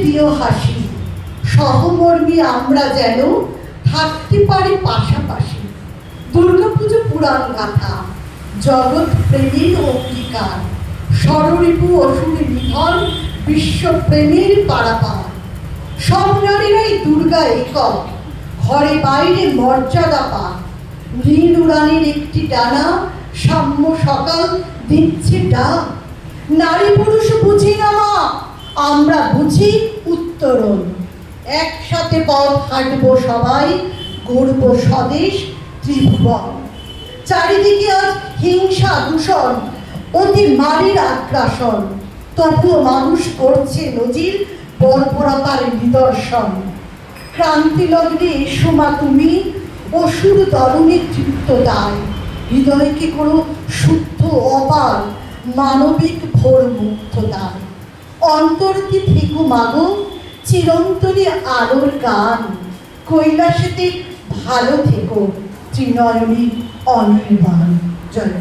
দিও হাসি, সহমর্মী আমরা যেন থাকতে পারি পাশাপাশি। দুর্গাপুজো পুরাণ গাথা, জগৎ প্রেমীর অঙ্গীকার, ষড়রিপু অসুরে নিধন, বিশ্বপ্রেমের পারাপার। সব নারীরাই দুর্গা একক, ঘরে বাইরে মর্যাদা পাক। নীল উড়ানের একটি ডানা, সাম্য সকাল দিচ্ছে ডাক। নারী পুরুষ বুঝি না মা, আমরা বুঝি উত্তরণ। একসাথে পথ হাঁটবো সবাই, গড়ব স্বদেশ ত্রিভুবন। চারিদিকে আজ হিংসা দূষণ, অতি নারীর আগ্রাসন, তবুও মানুষ করছে নজির বর্বরতার নিদর্শন। ক্রান্তি লগ্নে এসো মা তুমি, অসুর দলনের তৃপ্ত দায়। হৃদয়কে করো শুদ্ধ অপার, মানবিক ভোর মুগ্ধ দায়। অন্তরকে থেকো মাগো, চিরন্তনী আলোর গান। কৈলাসেতে ভালো থেকো, ত্রিনয়নী অনির্বাণ। জয়।